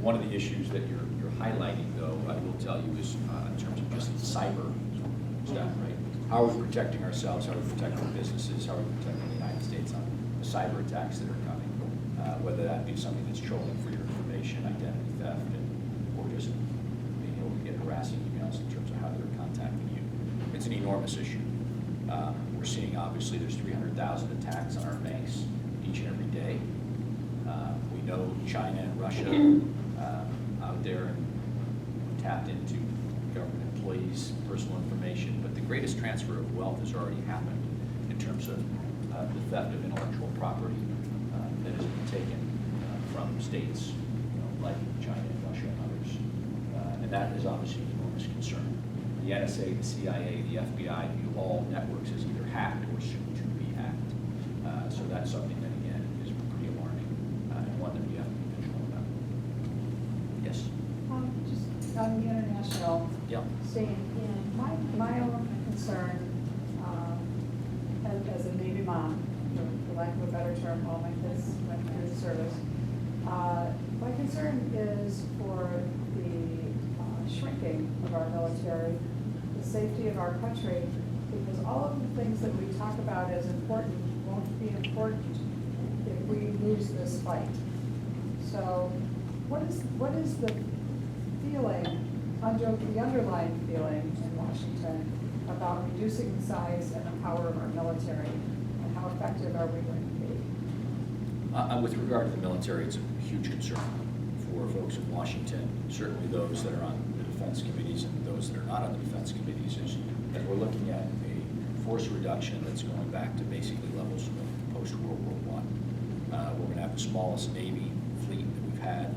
one of the issues that you're highlighting, though, I will tell you, is in terms of just cyber stuff, right? How are we protecting ourselves? How are we protecting our businesses? How are we protecting the United States on the cyber attacks that are coming? Whether that be something that's trolling for your information, identity theft, or just being able to get harassing emails in terms of how they're contacting you. It's an enormous issue. We're seeing, obviously, there's 300,000 attacks on our banks each and every day. We know China and Russia out there and tapped into government employees' personal information, but the greatest transfer of wealth has already happened in terms of the theft of intellectual property that has been taken from states, like China and Russia and others, and that is obviously an enormous concern. The NSA, the CIA, the FBI view all networks as either hacked or soon to be hacked. So that's something that, again, is pretty alarming and one that we have to be vigilant about. Yes? Just on the international scene, my own concern as a Navy mom, for lack of a better term, all my kids went through service. My concern is for the shrinking of our military, the safety of our country, because all of the things that we talk about as important won't be important if we lose this fight. So what is the feeling, the underlying feeling in Washington about reducing the size and the power of our military, and how effective are we going to be? With regard to the military, it's a huge concern for folks in Washington, certainly those that are on the defense committees and those that are not on the defense committees, as we're looking at a force reduction that's going back to basically levels of post-World War I. We're going to have the smallest Navy fleet that we've had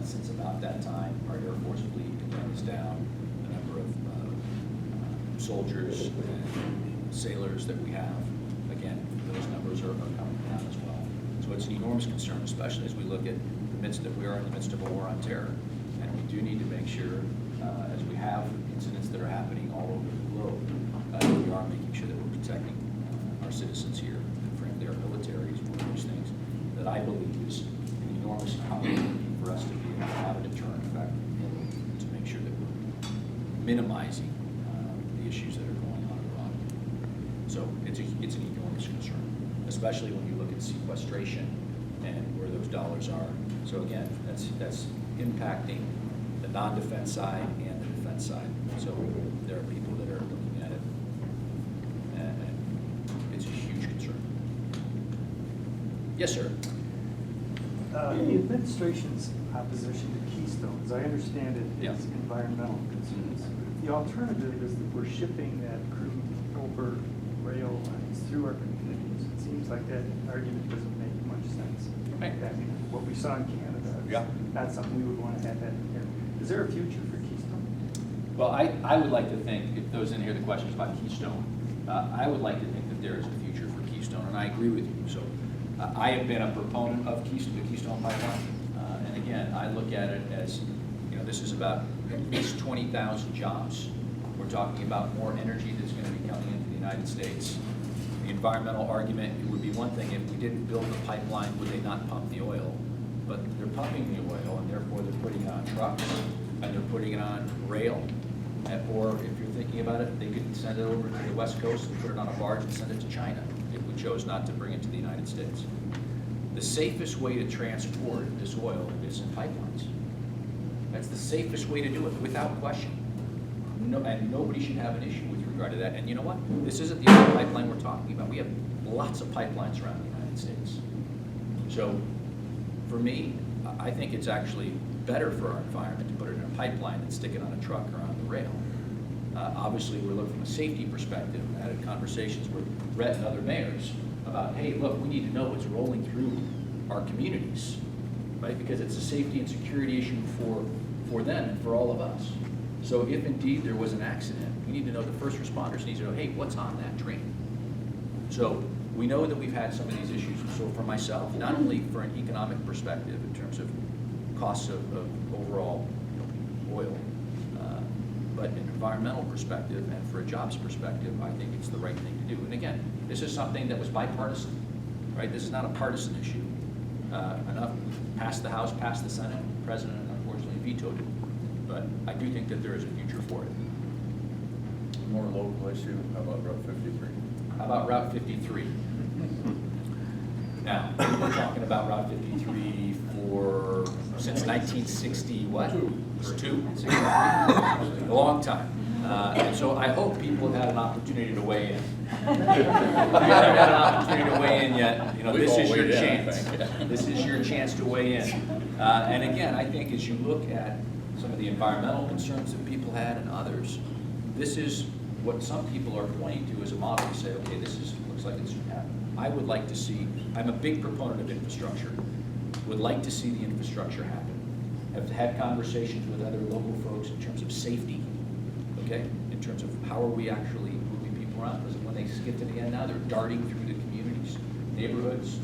since about that time. Our Air Force fleet, again, is down. The number of soldiers and sailors that we have, again, those numbers are coming down as well. So it's an enormous concern, especially as we look at the midst that we are in the midst of a war on terror. And we do need to make sure, as we have incidents that are happening all over the globe, we are making sure that we're protecting our citizens here. And frankly, our military is one of those things that I believe is an enormous opportunity for us to be able to have a deterrent effect to make sure that we're minimizing the issues that are going on abroad. So it's an enormous concern, especially when you look at sequestration and where those dollars are. So again, that's impacting the non-defense side and the defense side. So there are people that are looking at it, and it's a huge concern. Yes, sir. The administration's opposition to Keystone, as I understand it, is environmental concerns. The alternative is that we're shipping that crude over rail lines through our communities. It seems like that argument doesn't make much sense. Right. I mean, what we saw in Canada is not something we would want to have that here. Is there a future for Keystone? Well, I would like to think, if those in here, the questions about Keystone, I would like to think that there is a future for Keystone, and I agree with you. So I have been a proponent of the Keystone Pipeline, and again, I look at it as, this is about at least 20,000 jobs. We're talking about more energy that's going to be coming into the United States. The environmental argument, it would be one thing if we didn't build the pipeline, would they not pump the oil? But they're pumping the oil, and therefore they're putting it on trucks, and they're putting it on rail. Or if you're thinking about it, they could send it over to the West Coast and put it on a barge and send it to China if we chose not to bring it to the United States. The safest way to transport this oil is in pipelines. That's the safest way to do it, without question. And nobody should have an issue with regard to that. And you know what? This isn't the only pipeline we're talking about. We have lots of pipelines around the United States. So for me, I think it's actually better for our environment to put it in a pipeline than stick it on a truck or on the rail. Obviously, we're looking from a safety perspective. I had conversations with Brett and other mayors about, hey, look, we need to know what's rolling through our communities, right? Because it's a safety and security issue for them and for all of us. So if indeed there was an accident, we need to know, the first responders need to know, hey, what's on that train? So we know that we've had some of these issues. So for myself, not only for an economic perspective in terms of costs of overall oil, but an environmental perspective and for a jobs perspective, I think it's the right thing to do. And again, this is something that was bipartisan, right? This is not a partisan issue. Enough passed the House, passed the Senate, the President unfortunately vetoed it. But I do think that there is a future for it. More local issue, how about Route 53? How about Route 53? Now, we've been talking about Route 53 since 1960, what? Two? A long time. And so I hope people have had an opportunity to weigh in. If you haven't had an opportunity to weigh in yet, We've this all is your weighed in, I chance. think. This is your chance to weigh in. And again, I think as you look at some of the environmental concerns that people had and others, this is what some people are pointing to as a model to say, okay, looks like it should happen. I would like to see, I'm a big proponent of infrastructure, would like to see the infrastructure happen. Have had conversations with other local folks in terms of safety, okay? In terms of how are we actually moving people around? Because when they get to the end now, they're darting through the communities, neighborhoods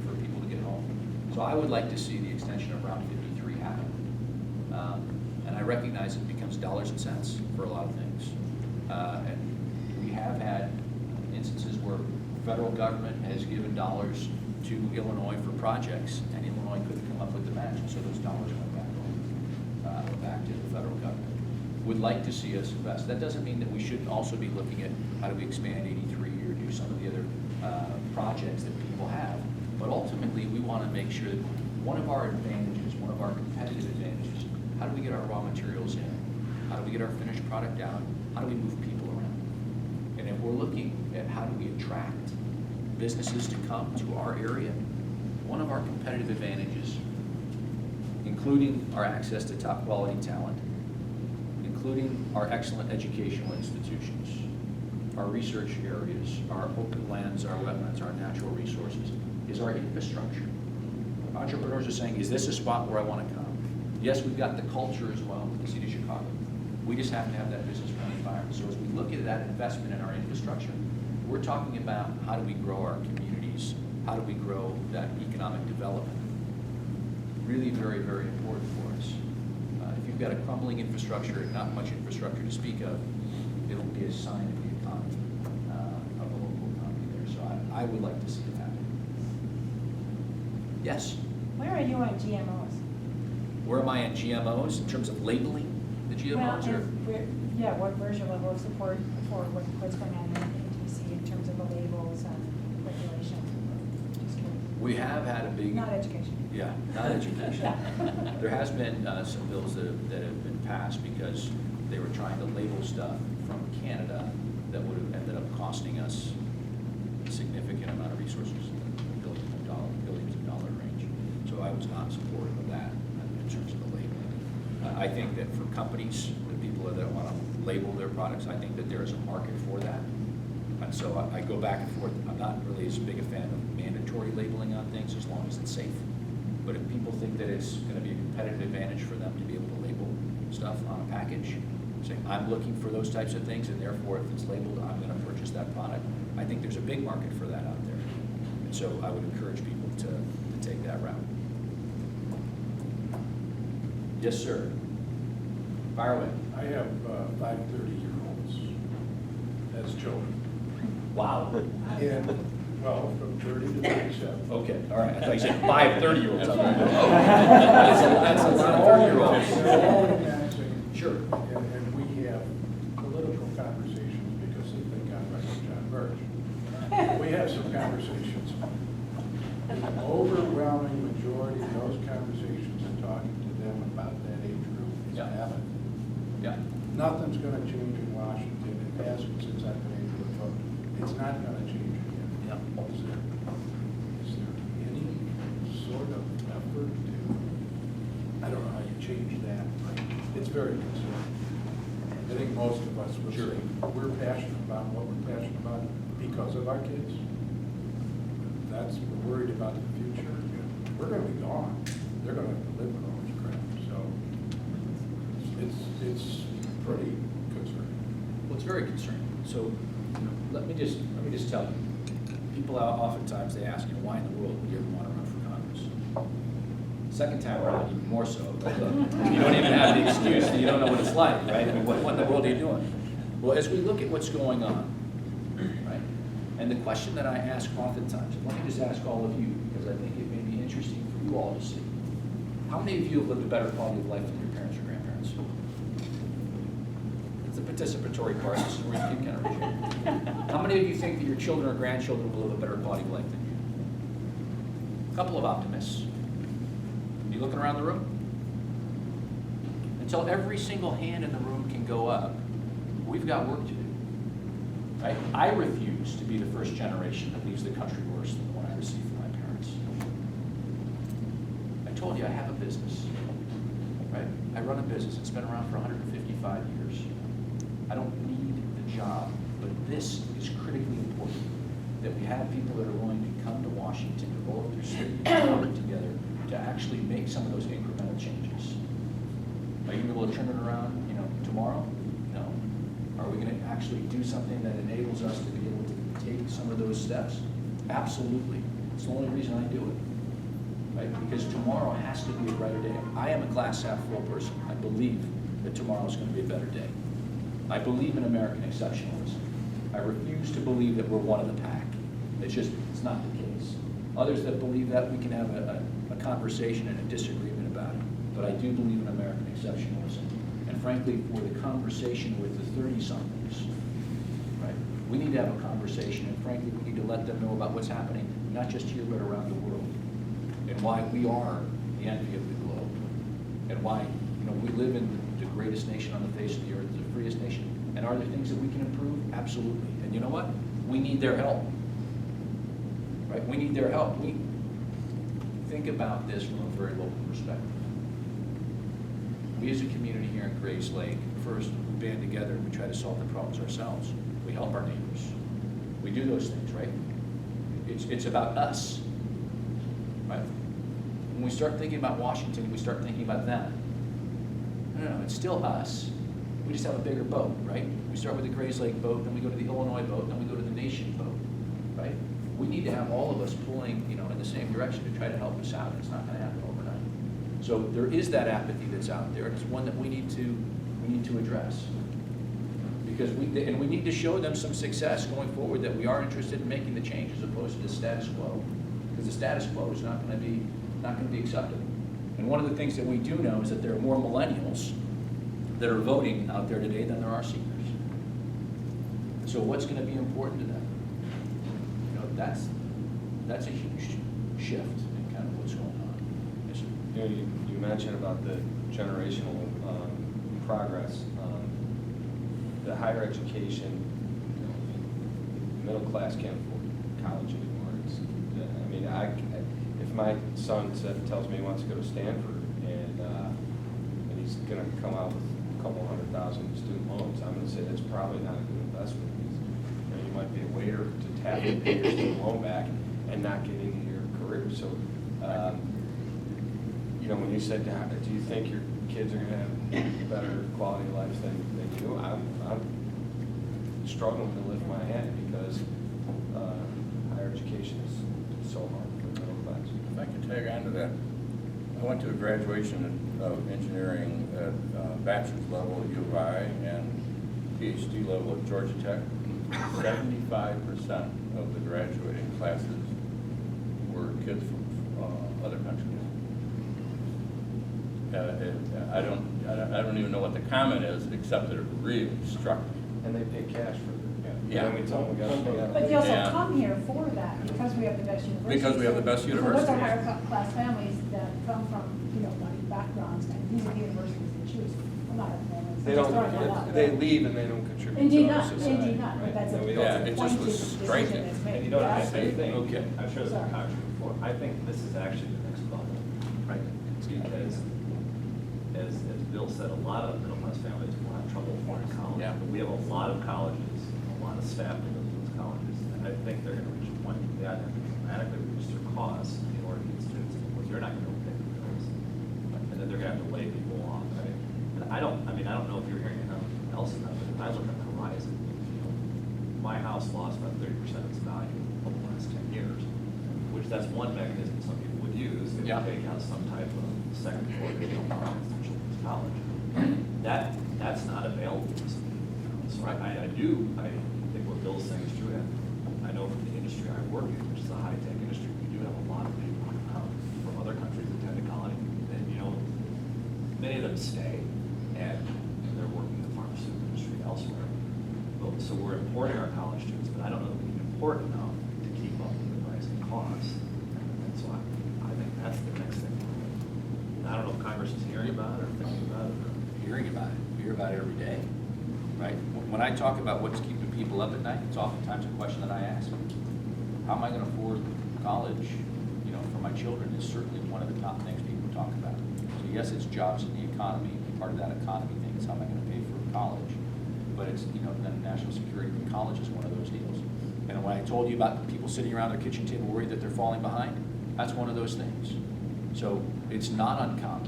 for people to get home. So I would like to see the extension of Route 53 happen. And I recognize it becomes dollars and cents for a lot of things. And we have had instances where federal government has given dollars to Illinois for projects, and Illinois couldn't come up with the match, and so those dollars went back to the federal government. Would like to see us invest. That doesn't mean that we shouldn't also be looking at how do we expand 83 or do some of the other projects that people have. But ultimately, we want to make sure that one of our advantages, one of our competitive advantages, how do we get our raw materials in? How do we get our finished product out? How do we move people around? And if we're looking at how do we attract businesses to come to our area, one of our competitive advantages, including our access to top quality talent, including our excellent educational institutions, our research areas, our open lands, our wetlands, our natural resources, is our infrastructure. Entrepreneurs are saying, is this a spot where I want to come? Yes, we've got the culture as well with the city of Chicago. We just have to have that business-friendly environment. So as we look at that investment in our infrastructure, we're talking about how do we grow our communities? How do we grow that economic development? Really very, very important for us. If you've got a crumbling infrastructure and not much infrastructure to speak of, it'll be a sign of the economy, of the local economy there. So I would like to see it happen. Yes? Where are you on GMOs? Where am I in GMOs in terms of labeling the GMOs? Where's your level of support for what's going on in DC in terms of the labels and regulation? Just curious. We have had a big... Not education. Yeah, not education. There has been some bills that have been passed because they were trying to label stuff from Canada that would have ended up costing us a significant amount of resources, billions of dollar range. So I was not supportive of that in terms of the labeling. I think that for companies, the people that want to label their products, I think that there is a market for that. And so I go back and forth. I'm not really as big a fan of mandatory labeling on things as long as it's safe. But if people think that it's going to be a competitive advantage for them to be able to label stuff on a package, saying, I'm looking for those types of things, and therefore, if it's labeled, I'm going to purchase that product, I think there's a big market for that out there. And so I would encourage people to take that route. Yes, sir. Fire away. I have 5 30-year-olds as children. Wow. And, well, from 30 to 37. Okay, all right. I thought you said 5 30-year-olds. That's a lot of 30-year-olds. They're all advancing. Sure. And we have political conversations because they think I'm like John Birch. We have some conversations. The overwhelming majority of those conversations and talking to them about that age group is Yeah. happening. Yeah. Nothing's going to change in Washington. It hasn't since I've been able to vote. It's not going to change again. Yeah. Is there any sort of effort to, I don't know how you change that, but it's very concerning. I think most of us would Sure. say we're passionate about what we're passionate about because of our kids. We're worried about the future. We're going to be gone. They're going to have to live with all this crap. So it's pretty concerning. Well, it's very concerning. So let me just tell you, people oftentimes they ask, why in the world would you ever want to run for Congress? Second time around, even more so. But look, you don't even have the excuse that you don't know what it's like, right? I mean, what in the world are you doing? Well, as we look at what's going on, right? And the question that I ask oftentimes, and let me just ask all of you, because I think it may be interesting for you all to see. How many of you have lived a better quality of life than your parents or grandparents? It's a participatory part, this is where you can kind of raise your hand. How many of you think that your children or grandchildren will live a better quality of life than you? A couple of optimists. You looking around the room? Until every single hand in the room can go up, we've got work to do. Right? I refuse to be the first generation that leaves the country worse than the one I received from my parents. I told you I have a business. Right? I run a business. It's been around for 155 years. I don't need the job, but this is critically important, that we have people that are willing to come to Washington, to roll up their sleeves, and work together to actually make some of those incremental changes. Are you able to turn it around, tomorrow? No. Are we going to actually do something that enables us to be able to take some of those steps? Absolutely. It's the only reason I do it. Right? Because tomorrow has to be a brighter day. I am a glass half full person. I believe that tomorrow is going to be a better day. I believe in American exceptionalism. I refuse to believe that we're one of the pack. It's not the case. Others that believe that, we can have a conversation and a disagreement about it. But I do believe in American exceptionalism. And frankly, for the conversation with the 30-somethings, right, we need to have a conversation, and frankly, we need to let them know about what's happening, not just here, but around the world, and why we are the envy of the globe, and why, we live in the greatest nation on the face of the earth, the freest nation. And are there things that we can improve? Absolutely. And you know what? We need their help. Right? We need their help. We think about this from a very local perspective. We as a community here in Grayslake, first, we band together and we try to solve the problems ourselves. We help our neighbors. We do those things, right? It's about us, right? When we start thinking about Washington, we start thinking about them. No, it's still us. We just have a bigger boat, right? We start with the Grayslake boat, then we go to the Illinois boat, then we go to the nation boat, right? We need to have all of us pulling, in the same direction to try to help us out. It's not going to happen overnight. So there is that apathy that's out there, and it's one that we need to address. Because we need to show them some success going forward, that we are interested in making the change as opposed to the status quo, because the status quo is not going to be acceptable. And one of the things that we do know is that there are more millennials that are voting out there today than there are seniors. So what's going to be important to them? That's a huge shift in kind of what's going on. Yes, sir. You mentioned about the generational progress. The higher education, middle class can't afford college anymore. If my son tells me he wants to go to Stanford and he's going to come out with a couple $100,000 in student loans, I'm going to say that's probably not a good investment. You might be a waiter to tap and pay your student loan back and not get into your career. So, when you said, do you think your kids are going to have a better quality of life than you? I'm struggling to lift my hand because higher education is so hard for the middle class. If I could tag on to that, I went to a graduation of engineering at bachelor's level at U of I and PhD level at Georgia Tech. 75% of the graduating classes were kids from other countries. I don't even know what the comment is, except that it really struck me. And they pay cash for it. Yeah. We tell them we got to pay out. But they also Yeah. come here for that, because we have the best universities. Because we have the best So those universities. are higher class families that come from, money backgrounds, and these are the universities they choose. I'm not a family. They don't. They leave and they don't contribute Indeed to our not, society. indeed not, but right? that's a, And we Yeah, don't- it just was striking. And you know what I think? Okay. I'm sure there's Sorry. been controversy before. I think this is actually the next bubble, right? Because as Bill said, a lot of middle class families will have trouble affording college. Yeah. But we have a lot of colleges, a lot of staff in those colleges, and I think they're gonna reach a point where they have to dramatically reduce their costs in order to get students, because you're not gonna pay the bills. And then they're gonna have to lay people off, right? And I don't know if you're hearing anything else about it, but I look at the horizon. My house lost about 30% of its value over the last 10 years, which that's one mechanism some people would use. They Yeah. would take out some type of second mortgage on their children's college. That's not available to some people. So I think what Bill's saying is true. And I know from the industry I work in, which is a high-tech industry, we do have a lot of people from other countries that attend to college. And to stay, and they're working in the pharmaceutical industry elsewhere. Well, so we're importing our college students, but I don't know that we can import enough to keep up with the rising costs. And so I think that's the next thing. I don't know if Congress is hearing about it or thinking about it. Hearing about it, we hear about it every day, right? When I talk about what's keeping people up at night, it's oftentimes a question that I ask. How am I gonna afford college, for my children is certainly one of the top things people talk about. So yes, it's jobs in the economy, part of that economy thing is how am I gonna pay for college? But it's, then national security, but college is one of those deals. And when I told you about people sitting around their kitchen table worried that they're falling behind, that's one of those things. So it's not uncommon.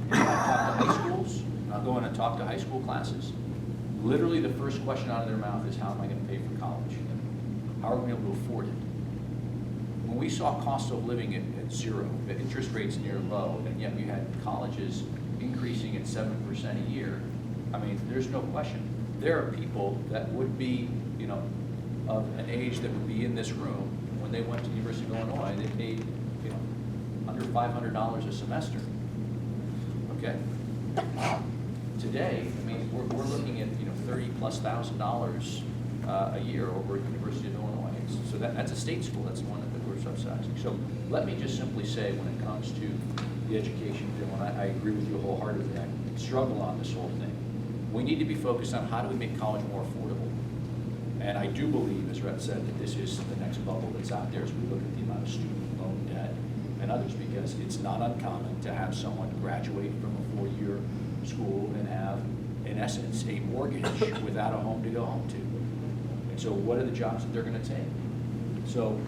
When I talk to high schools, I'll go in and talk to high school classes. Literally the first question out of their mouth is, how am I gonna pay for college? How are we able to afford it? When we saw cost of living at zero, the interest rates near low, and yet we had colleges increasing at 7% a year, I mean, there's no question. There are people that would be, of an age that would be in this room when they went to the University of Illinois, they paid, under $500 a semester. Okay? Today, I mean, we're looking at, $30,000+ a year over at the University of Illinois. So that's a state school, that's the one that we're subsidizing. So let me just simply say, when it comes to the education bill, and I agree with you wholeheartedly, I struggle on this whole thing. We need to be focused on how do we make college more affordable. And I do believe, as Rhett said, that this is the next bubble that's out there as we look at the amount of student loan debt and others, because it's not uncommon to have someone graduate from a 4-year school and have, in essence, a mortgage without a home to go home to. And so what are the jobs that they're going to take? So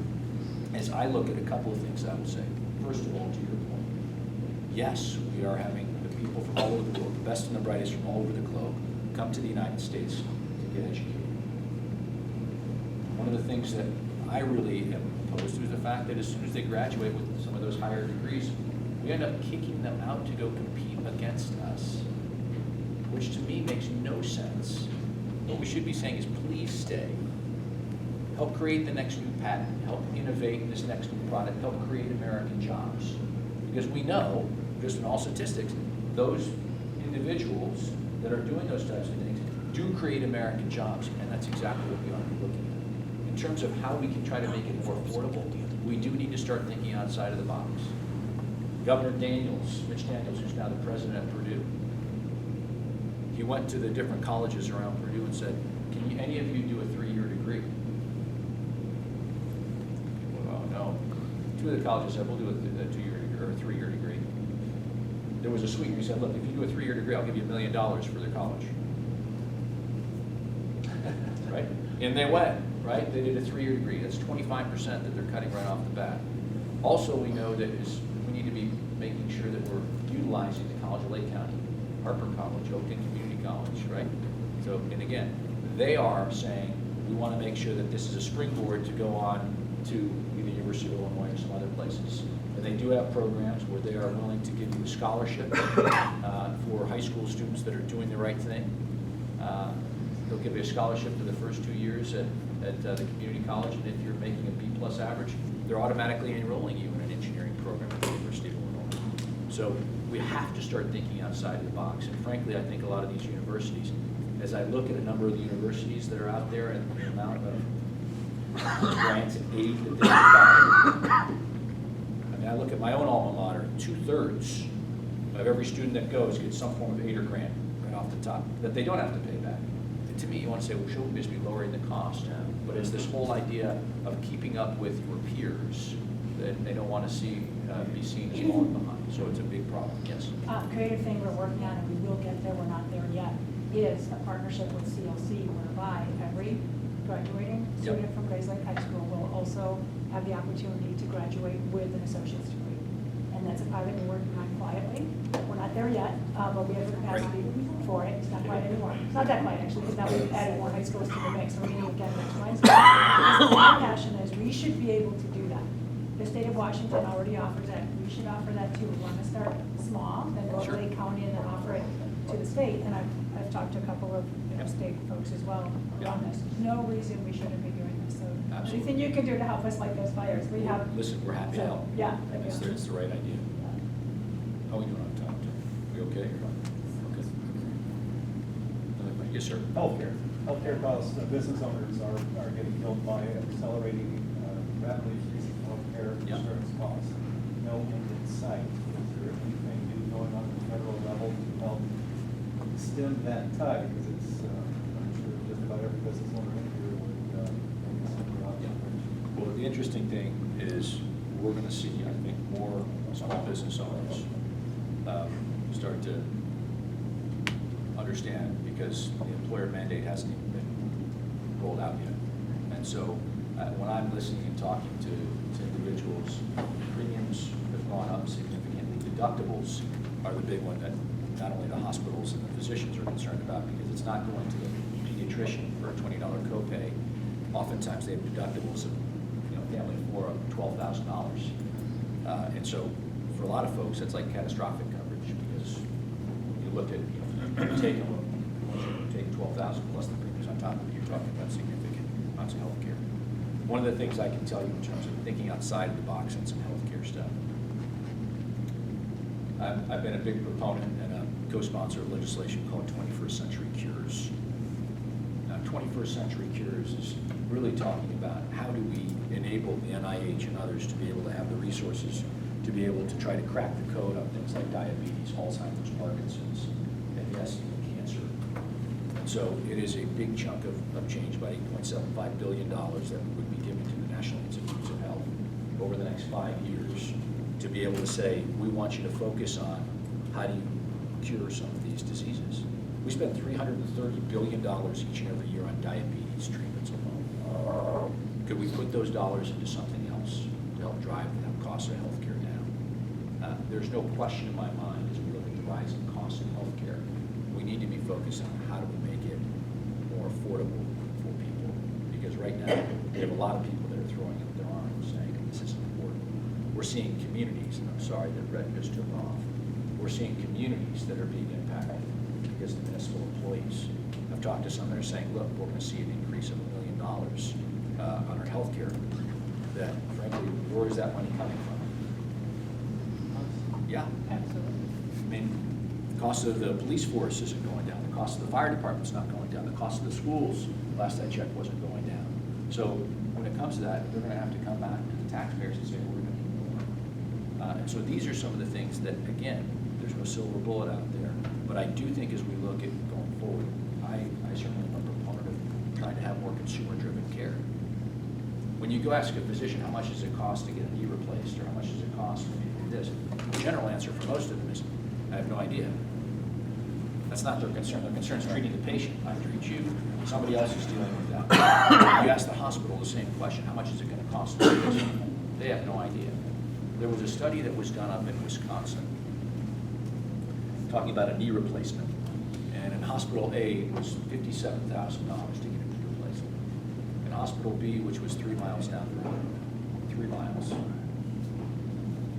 as I look at a couple of things, I would say, first of all, to your point, yes, we are having the people from all over the world, the best and the brightest from all over the globe, come to the United States to get educated. One of the things that I really am opposed to is the fact that as soon as they graduate with some of those higher degrees, we end up kicking them out to go compete against us, which to me makes no sense. What we should be saying is, please stay. Help create the next new patent, help innovate this next new product, help create American jobs. Because we know, just in all statistics, those individuals that are doing those types of things do create American jobs, and that's exactly what we ought to be looking at. In terms of how we can try to make it more affordable, we do need to start thinking outside of the box. Governor Daniels, Mitch Daniels, who's now the president at Purdue, he went to the different colleges around Purdue and said, can any of you do a 3-year degree? Well, no. 2 of the colleges said, we'll do a 2-year degree or a 3-year degree. There was a sweetener. He said, look, if you do a 3-year degree, I'll give you $1 million for their college. Right? And they went, right? They did a 3-year degree. That's 25% that they're cutting right off the bat. Also, we know that we need to be making sure that we're utilizing the College of Lake County, Harper College, Oakton Community College, right? So, and again, they are saying we want to make sure that this is a springboard to go on to either University of Illinois or some other places. And they do have programs where they are willing to give you a scholarship for high school students that are doing the right thing. They'll give you a scholarship for the first 2 years at the community college, and if you're making a B+ average, they're automatically enrolling you in an engineering program at the University of Illinois. So we have to start thinking outside of the box. And frankly, I think a lot of these universities, as I look at a number of the universities that are out there and the amount of grants and aid that they provide, I mean, I look at my own alma mater, 2/3 of every student that goes gets some form of aid or grant right off the top that they don't have to pay back. And to me, you want to say, well, shouldn't we just be lowering the cost? But it's this whole idea of keeping up with your peers that they don't want to see be seen as falling behind. So it's a big problem. Yes. Creative thing we're working on, and we will get there, we're not there yet, is a partnership with CLC, whereby every graduating student from Grayslake High School will also have the opportunity to graduate with an associate's degree. And that's a pilot we're working on quietly. We're not there yet, but we have the capacity for it. It's not quiet anymore. It's not that quiet, actually, because now we've added more high schools to the mix. So we're meeting again next Wednesday. Because my passion is we should be able to do that. The state of Washington already offers that. We should offer that too. We want to start small, then go to Lake County, and then offer it to the state. And I've talked to a couple of state folks as well on this. No reason we shouldn't be doing this. So anything you can do to help us fight those fires, we have. Listen, we're happy to help. Yeah. It's the right idea. How are we doing on time? We okay? Yes, sir. Healthcare. Healthcare costs, business owners are getting killed by accelerating, rapidly increasing healthcare Yeah. insurance costs. No end in sight. Is there anything new going on at the federal level to help stem that tide? Because it's, I'm sure just about every business owner in here would, maybe something else. Well, the interesting thing is, we're gonna see, I think, more small business owners start to understand, because the employer mandate hasn't even been rolled out yet. And so, when I'm listening and talking to individuals, premiums have gone up significantly. Deductibles are the big one that not only the hospitals and the physicians are concerned about, because it's not going to the pediatrician for a $20 copay. Oftentimes, they have deductibles of, family of four of $12,000. And so, for a lot of folks, that's like catastrophic coverage, because you look at, you take them, once you take 12,000 plus the premiums on top of it, you're talking about significant amounts of healthcare. One of the things I can tell you in terms of thinking outside of the box on some healthcare stuff, I've been a big proponent and a co-sponsor of legislation called 21st Century Cures. Now, 21st Century Cures is really talking about how do we enable the NIH and others to be able to have the resources to be able to try to crack the code on things like diabetes, Alzheimer's, Parkinson's, and yes, even cancer. And so it is a big chunk of change, about $8.75 billion that would be given to the National Institutes of Health over the next 5 years to be able to say, we want you to focus on how do you cure some of these diseases. We spend $330 billion each and every year on diabetes treatments alone. Could we put those dollars into something else to help drive the cost of healthcare down? There's no question in my mind, as we look at the rising costs of healthcare, we need to be focused on how do we make it more affordable for people. Because right now, we have a lot of people that are throwing up their arms saying, this is important. We're seeing communities, and I'm sorry that Red just took off, we're seeing communities that are being impacted because the municipal employees. I've talked to some that are saying, look, we're going to see an increase of $1 million on our health care. That, frankly, where is that money coming from? Yeah. Absolutely. I mean, the cost of the police force isn't going down. The cost of the fire department's not going down. The cost of the schools, last I checked, wasn't going down. So when it comes to that, they're going to have to come back to the taxpayers and say, we're going to need more. And so these are some of the things that, again, there's no silver bullet out there. But I do think as we look at going forward, I certainly am a proponent of trying to have more consumer-driven care. When you go ask a physician how much does it cost to get a knee replaced, or how much does it cost for me to do this, the general answer for most of them is, I have no idea. That's not their concern. Their concern is treating the patient. I treat you, somebody else is dealing with that. You ask the hospital the same question, how much is it going to cost? They have no idea. There was a study that was done up in Wisconsin talking about a knee replacement. And in hospital A, it was $57,000 to get a knee replacement. In hospital B, which was 3 miles down the road, 3 miles,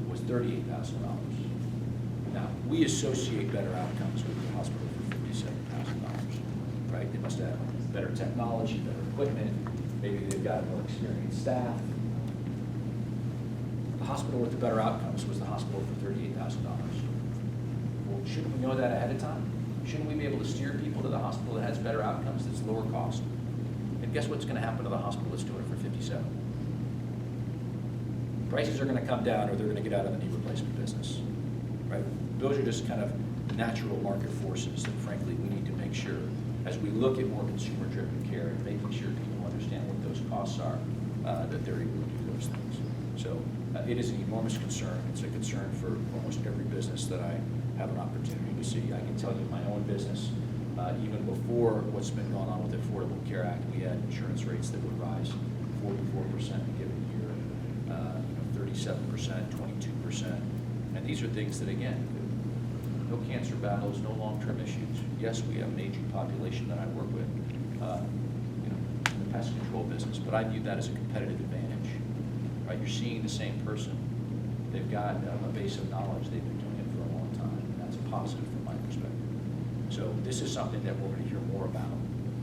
was $38,000. Now, we associate better outcomes with the hospital for $57,000, right? They must have better technology, better equipment, maybe they've got more experienced staff. The hospital with the better outcomes was the hospital for $38,000. Well, shouldn't we know that ahead of time? Shouldn't we be able to steer people to the hospital that has better outcomes, that's lower cost? And guess what's going to happen to the hospital that's doing it for $57,000? Prices are going to come down, or they're going to get out of the knee replacement business, right? Those are just kind of natural market forces that, frankly, we need to make sure, as we look at more consumer-driven care and making sure people understand what those costs are, that they're able to do those things. So it is an enormous concern. It's a concern for almost every business that I have an opportunity to see. I can tell you my own business, even before what's been going on with the Affordable Care Act, we had insurance rates that would rise 44% a given year, 37%, 22%. And these are things that, again, no cancer battles, no long-term issues. Yes, we have an aging population that I work with, in the pest control business, but I view that as a competitive advantage, right? You're seeing the same person. They've got a base of knowledge. They've been doing it for a long time, and that's a positive from my perspective. So this is something that we're going to hear more about.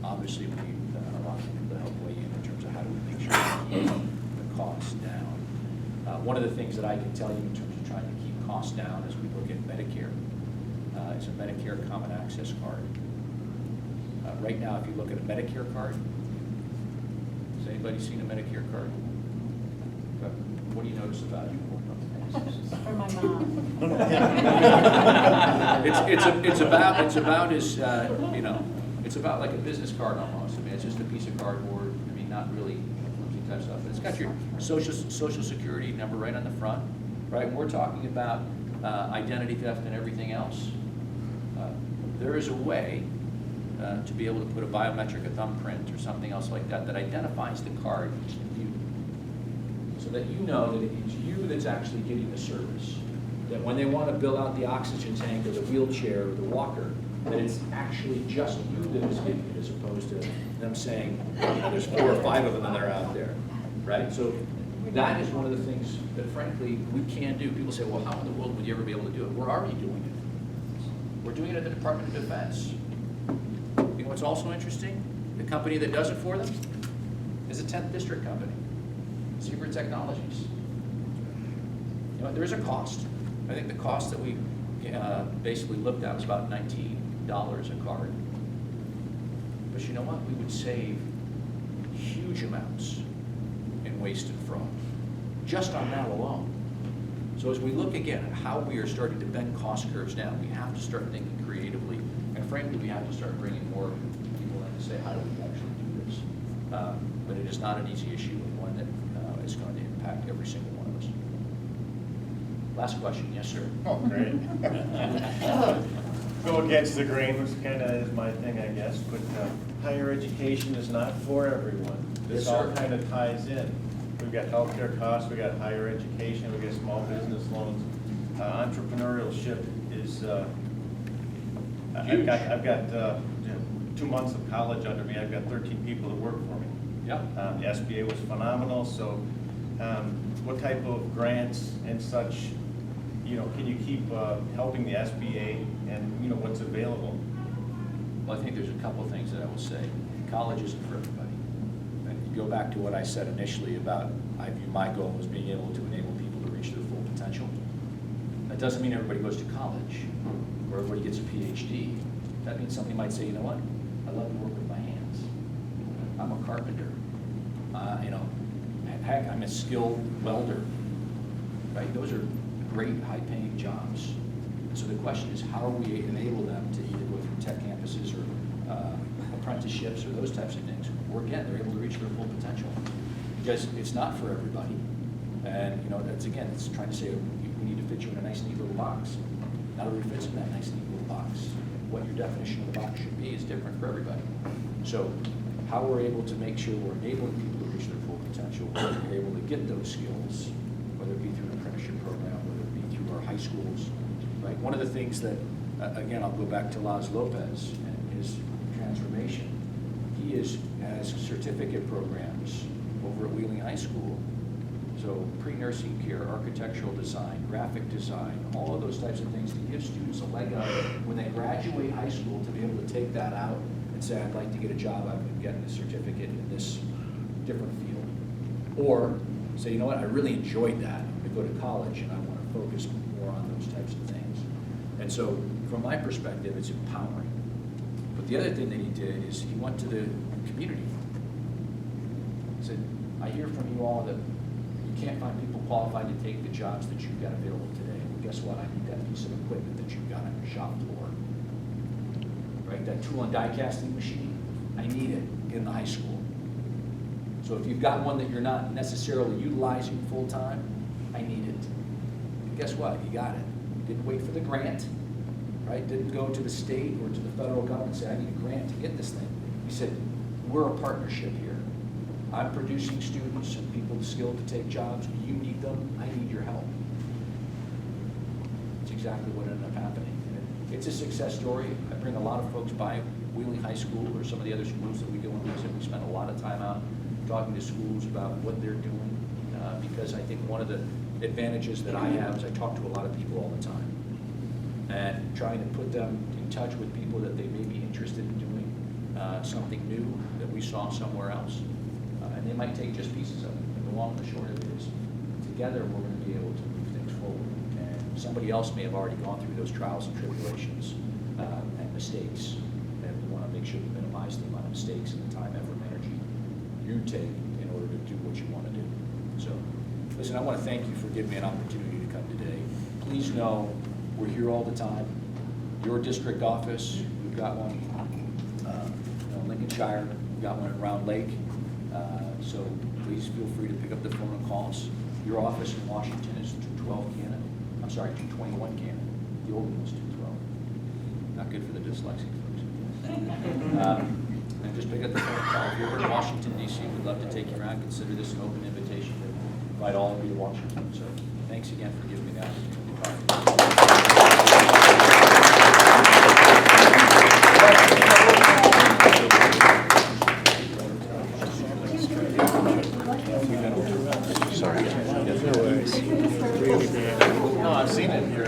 Obviously, we need a lot of people to help weigh in terms of how do we make sure we keep the costs down. One of the things that I can tell you in terms of trying to keep costs down as we look at Medicare is a Medicare Common Access Card. Right now, if you look at a Medicare card, has anybody seen a Medicare card? What do you notice about it? For my mom. It's about as, you know, it's about like a business card almost. I mean, it's just a piece of cardboard. I mean, not really flimsy type stuff. But it's got your social security number right on the front, right? And we're talking about identity theft and everything else. There is a way to be able to put a biometric, a thumbprint, or something else like that that identifies the card you, so that you know that it's you that's actually getting the service. That when they want to bill out the oxygen tank or the wheelchair or the walker, that it's actually just you that is getting it, as opposed to them saying, you know, there's 4 or 5 of them and they're out there, right? So that is one of the things that frankly we can do. People say, well, how in the world would you ever be able to do it? We're already doing it. We're doing it at the Department of Defense. You know what's also interesting? The company that does it for them is a 10th District company, Secret Technologies. You know, there is a cost. I think the cost that we basically looked at was about $19 a card. But you know what? We would save huge amounts in waste and fraud, just on that alone. So as we look again at how we are starting to bend cost curves down, we have to start thinking creatively, and frankly, we have to start bringing more people in to say, how do we actually do this? But it is not an easy issue, and one that is going to impact every single one of us. Last question, yes, sir. Oh, great. Go against the grain, which kind of is my thing, I guess, but higher education is not for everyone. This Yes, all sir. kind of ties in. We've got healthcare costs, we've got higher education, we've got small business loans. Entrepreneurship is, Huge. I've got 2 months of college under me, I've got 13 people that work for me. Yeah. The SBA was phenomenal, so what type of grants and such, you know, can you keep helping the SBA and, you know, what's available? Well, I think there's a couple of things that I will say. College isn't for everybody. And you go back to what I said initially about, I view my goal as being able to enable people to reach their full potential. That doesn't mean everybody goes to college or everybody gets a PhD. That means somebody might say, you know what, I love to work with my hands. I'm a carpenter. You know, heck, I'm a skilled welder. Right? Those are great, high-paying jobs. So the question is, how do we enable them to either go through tech campuses or apprenticeships or those types of things, or again, they're able to reach their full potential, because it's not for everybody. And you know, that's again, it's trying to say we need to fit you in a nice, neat little box. Not everybody fits in that nice, neat little box. What your definition of the box should be is different for everybody. So how we're able to make sure we're enabling people to reach their full potential, whether they're able to get those skills, whether it be through an apprenticeship program, whether it be through our high schools, right? One of the things that, again, I'll go back to Laz Lopez and his transformation. He has certificate programs over at Wheeling High School. So pre-nursing care, architectural design, graphic design, all of those types of things to give students a leg up when they graduate high school to be able to take that out and say, I'd like to get a job, I've been getting a certificate in this different field. Or say, you know what, I really enjoyed that. I'm going to go to college and I want to focus more on those types of things. And so from my perspective, it's empowering. But the other thing that he did is he went to the community. He said, I hear from you all that you can't find people qualified to take the jobs that you've got available today. Well, guess what? I need that piece of equipment that you've got on your shop floor. Right? That tool and die casting machine, I need it in the high school. So if you've got one that you're not necessarily utilizing full time, I need it. And guess what? You got it. Didn't wait for the grant, right? Didn't go to the state or to the federal government and say, I need a grant to get this thing. He said, we're a partnership here. I'm producing students and people skilled to take jobs. You need them. I need your help. It's exactly what ended up happening. And it's a success story. I bring a lot of folks by Wheeling High School or some of the other schools that we go and visit. We spend a lot of time out talking to schools about what they're doing, because I think one of the advantages that I have is I talk to a lot of people all the time, and trying to put them in touch with people that they may be interested in doing something new that we saw somewhere else, and they might take just pieces of it. And the long and the short of it is, together we're going to be able to move things forward, and somebody else may have already gone through those trials and tribulations and mistakes, and we want to make sure to minimize the amount of mistakes and the time, effort, and energy you take in order to do what you want to do. So, listen, I want to thank you for giving me an opportunity to come today. Please know we're here all the time. Your district office, we've got one in Lincolnshire, we've got one in Round Lake. So please feel free to pick up the phone and call us. Your office in Washington is 212 Cannon. I'm sorry, 221 Cannon. The old one was 212. Not good for the dyslexic folks. And just pick up the phone and call. If you're in Washington, D.C., we'd love to take you around. Consider this an open invitation to invite all of you to Washington. So thanks again for giving me the opportunity to talk to Sorry. No worries. No, I've seen it here.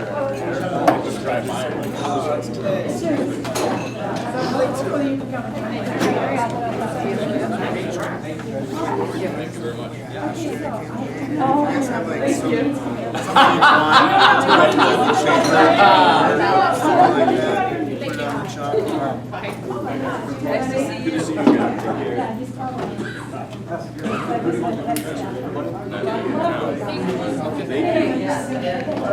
Just drive by. Thank you very much. Good to see you guys. Take care. Yeah, he's probably. Thank you.